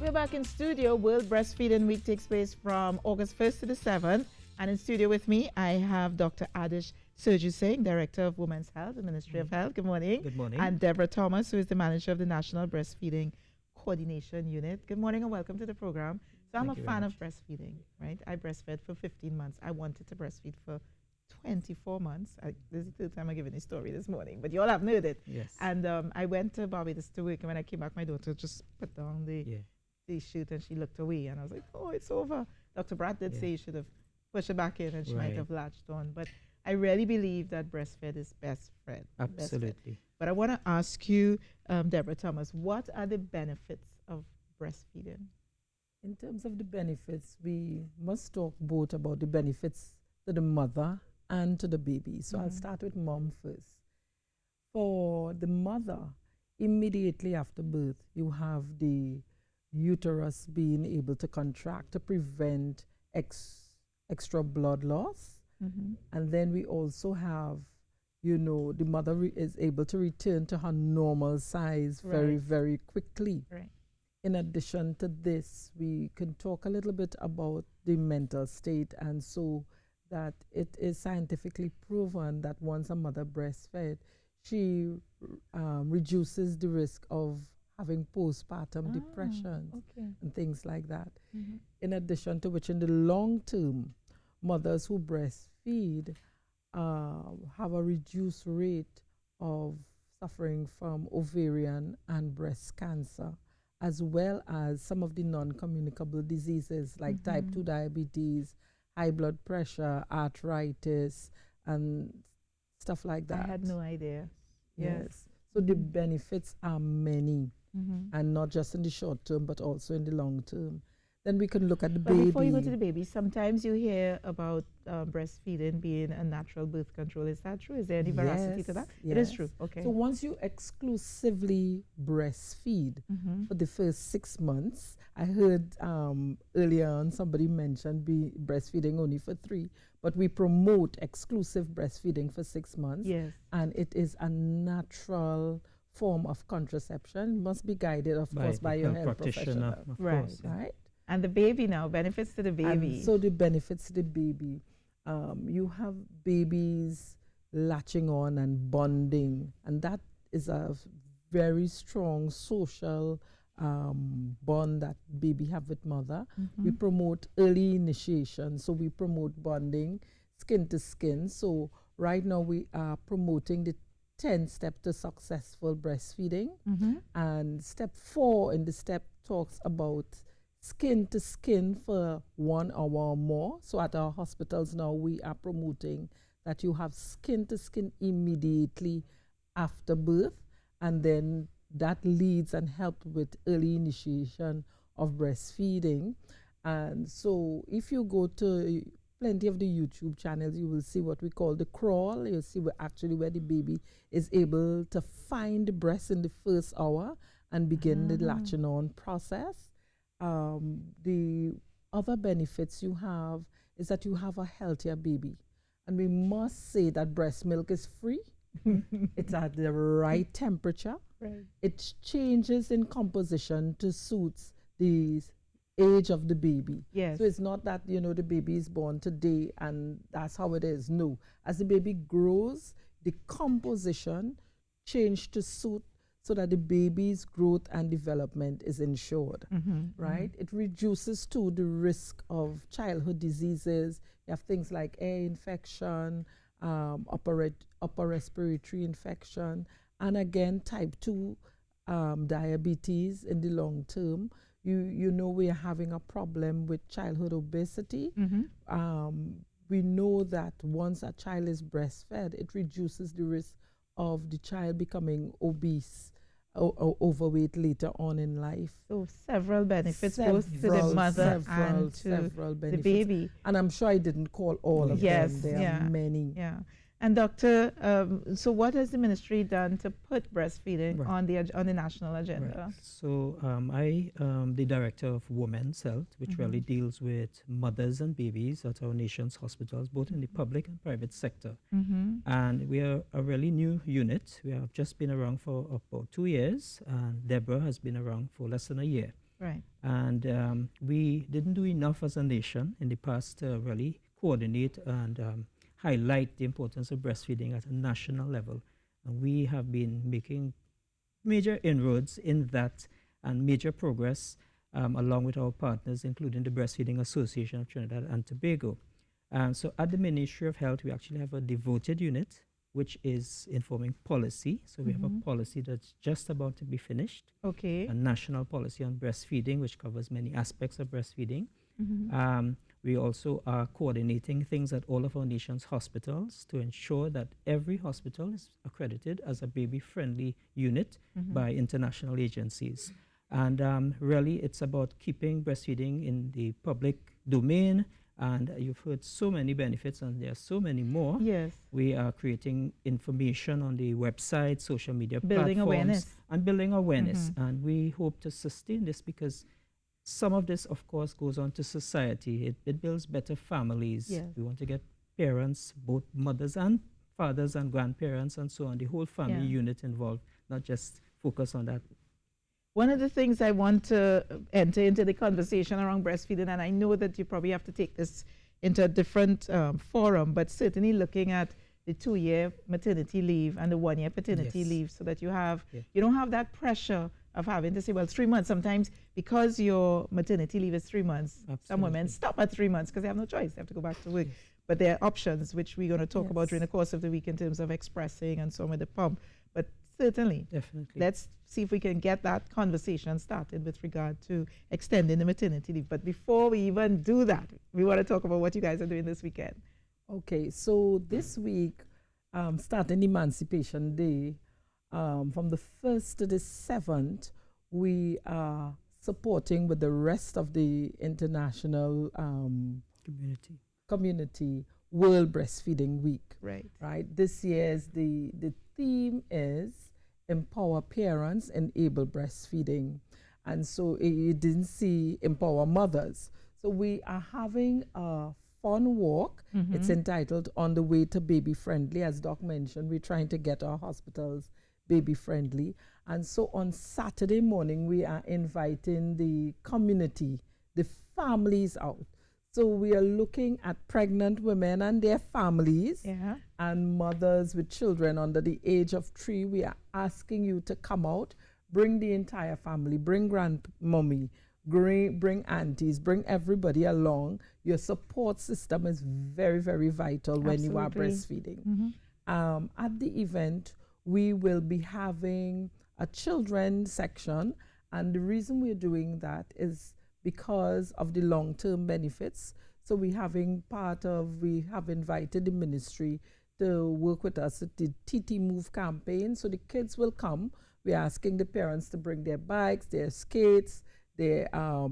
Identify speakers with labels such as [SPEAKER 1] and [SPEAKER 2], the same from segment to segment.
[SPEAKER 1] We're back in studio. World Breastfeeding Week takes place from August 1st to the 7th. And in studio with me, I have Dr. Adish Surju Singh, Director of Women's Health, the Ministry of Health. Good morning.
[SPEAKER 2] Good morning.
[SPEAKER 1] And Deborah Thomas, who is the Manager of the National Breastfeeding Coordination Unit. Good morning and welcome to the program. So I'm a fan of breastfeeding, right? I breastfed for 15 months. I wanted to breastfeed for 24 months. This is the third time I'm giving this story this morning, but you all have heard it.
[SPEAKER 2] Yes.
[SPEAKER 1] And I went to Barbados to work, and when I came back, my daughter just put down the shoot and she looked away, and I was like, oh, it's over. Dr. Brad did say you should have pushed her back in and she might have latched on. But I really believe that breastfed is best friend.
[SPEAKER 2] Absolutely.
[SPEAKER 1] But I want to ask you, Deborah Thomas, what are the benefits of breastfeeding?
[SPEAKER 3] In terms of the benefits, we must talk both about the benefits to the mother and to the baby. So I'll start with mom first. For the mother, immediately after birth, you have the uterus being able to contract to prevent extra blood loss. And then we also have, you know, the mother is able to return to her normal size very, very quickly. In addition to this, we can talk a little bit about the mental state, and so that it is scientifically proven that once a mother breastfed, she reduces the risk of having postpartum depression and things like that. In addition to which, in the long term, mothers who breastfeed have a reduced rate of suffering from ovarian and breast cancer, as well as some of the non-communicable diseases like type 2 diabetes, high blood pressure, arthritis, and stuff like that.
[SPEAKER 1] I had no idea.
[SPEAKER 3] Yes. So the benefits are many, and not just in the short term, but also in the long term. Then we can look at the baby.
[SPEAKER 1] Before you go to the baby, sometimes you hear about breastfeeding being a natural birth control. Is that true? Is there any veracity to that?
[SPEAKER 3] Yes.
[SPEAKER 1] It is true. Okay.
[SPEAKER 3] So once you exclusively breastfeed for the first 6 months, I heard earlier on somebody mentioned breastfeeding only for 3, but we promote exclusive breastfeeding for 6 months.
[SPEAKER 1] Yes.
[SPEAKER 3] And it is a natural form of contraception. Must be guided, of course, by your health professional.
[SPEAKER 1] Right. And the baby now, benefits to the baby.
[SPEAKER 3] And so the benefits to the baby. You have babies latching on and bonding, and that is a very strong social bond that baby have with mother. We promote early initiation, so we promote bonding, skin to skin. So right now we are promoting the 10 step to successful breastfeeding, and step 4 in the step talks about skin to skin for 1 hour or more. So at our hospitals now, we are promoting that you have skin to skin immediately after birth, and then that leads and helps with early initiation of breastfeeding. And so if you go to plenty of the YouTube channels, you will see what we call the crawl. You'll see where the baby is able to find the breast in the first hour and begin the latching on process. The other benefits you have is that you have a healthier baby. And we must say that breast milk is free. It's at the right temperature. It changes in composition to suit the age of the baby. So it's not that, you know, the baby is born today and that's how it is. No. As the baby grows, the composition change to suit so that the baby's growth and development is ensured, right? It reduces too the risk of childhood diseases. You have things like air infection, upper respiratory infection, and again, type 2 diabetes in the long term. You know, we are having a problem with childhood obesity. We know that once a child is breastfed, it reduces the risk of the child becoming obese or overweight later on in life.
[SPEAKER 1] So several benefits, both to the mother and to the baby.
[SPEAKER 3] And I'm sure I didn't call all of them. There are many.
[SPEAKER 1] And doctor, so what has the ministry done to put breastfeeding on the national agenda?
[SPEAKER 2] So I am the director of Women's Health, which really deals with mothers and babies at our nation's hospitals, both in the public and private sector. And we are a really new unit. We have just been around for about 2 years, and Deborah has been around for less than a year.
[SPEAKER 1] Right.
[SPEAKER 2] And we didn't do enough as a nation in the past to really coordinate and highlight the importance of breastfeeding at a national level. And we have been making major inroads in that and major progress along with our partners, including the Breastfeeding Association of Trinidad and Tobago. So at the Ministry of Health, we actually have a devoted unit which is informing policy. So we have a policy that's just about to be finished.
[SPEAKER 1] Okay.
[SPEAKER 2] A national policy on breastfeeding, which covers many aspects of breastfeeding. We also are coordinating things at all of our nation's hospitals to ensure that every hospital is accredited as a baby-friendly unit by international agencies. And really, it's about keeping breastfeeding in the public domain. And you've heard so many benefits, and there are so many more.
[SPEAKER 1] Yes.
[SPEAKER 2] We are creating information on the website, social media
[SPEAKER 1] Building
[SPEAKER 2] platforms.
[SPEAKER 1] awareness.
[SPEAKER 2] And building awareness. And we hope to sustain this because some of this, of course, goes on to society. It builds better families.
[SPEAKER 1] Yes.
[SPEAKER 2] We want to get parents, both mothers and fathers and grandparents and so on, the whole family unit involved, not just focus on that.
[SPEAKER 1] One of the things I want to enter into the conversation around breastfeeding, and I know that you probably have to take this into a different forum, but certainly looking at the 2-year maternity leave and the 1-year paternity leave, so that you have you don't have that pressure of having to say, well, 3 months. Sometimes because your maternity leave is 3 months, some women stop at 3 months because they have no choice. They have to go back to work. But there are options, which we're going to talk about during the course of the week in terms of expressing and so on with the pump. But certainly, let's see if we can get that conversation started with regard to extending the maternity leave. But before we even do that, we want to talk about what you guys are doing this weekend.
[SPEAKER 3] Okay, so this week, starting Emancipation Day, from the 1st to the 7th, we are supporting with the rest of the international community World Breastfeeding Week. Right. This year's the theme is Empower Parents, Enable Breastfeeding. And so you didn't see Empower Mothers. So we are having a fun walk. It's entitled On the Way to Baby Friendly. As Doc mentioned, we're trying to get our hospitals baby friendly. And so on Saturday morning, we are inviting the community, the families out. So we are looking at pregnant women and their families and mothers with children under the age of 3. We are asking you to come out, bring the entire family, bring grandmommy, bring aunties, bring everybody along. Your support system is very, very vital when you are breastfeeding. At the event, we will be having a children's section, and the reason we're doing that is because of the long-term benefits. So we have invited the ministry to work with us at the TT Move campaign. So the kids will come. We're asking the parents to bring their bikes, their skates, all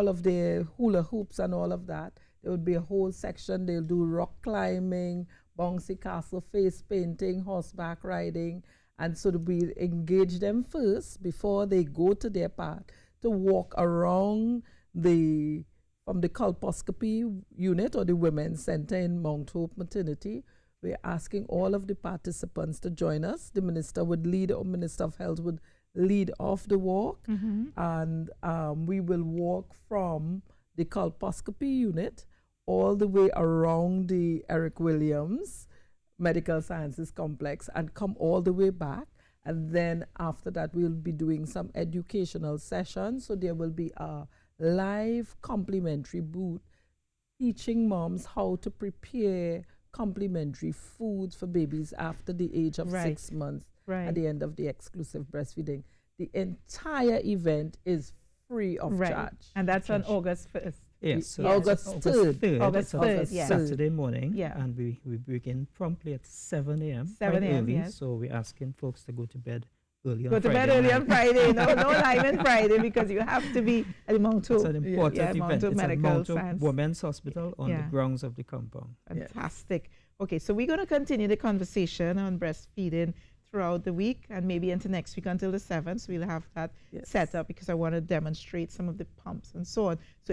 [SPEAKER 3] of their hula hoops and all of that. There will be a whole section. They'll do rock climbing, bouncy castle, face painting, horseback riding. And so we engage them first before they go to their part to walk around from the colposcopy unit or the Women's Center in Mount Hope Maternity. We're asking all of the participants to join us. The minister would lead, or Minister of Health would lead off the walk. And we will walk from the colposcopy unit all the way around the Eric Williams Medical Sciences Complex and come all the way back. And then after that, we'll be doing some educational sessions. So there will be a live complimentary booth teaching moms how to prepare complimentary foods for babies after the age of 6 months at the end of the exclusive breastfeeding. The entire event is free of charge.
[SPEAKER 1] And that's on August 1st.
[SPEAKER 2] Yes, so
[SPEAKER 3] August 3rd.
[SPEAKER 1] August 3rd,
[SPEAKER 2] Saturday morning, and we begin promptly at 7 a.m.
[SPEAKER 1] 7 a.m.
[SPEAKER 2] So we're asking folks to go to bed early on
[SPEAKER 1] Friday. Go to bed early on Friday. No line on Friday because you have to be at Mount Hope.
[SPEAKER 2] It's an important event. It's at Mount Hope Women's Hospital on the grounds of the compound.
[SPEAKER 1] Fantastic. Okay, so we're going to continue the conversation on breastfeeding throughout the week and maybe into next week until the 7th. So we'll have that set up because I want to demonstrate some of the pumps and so on. So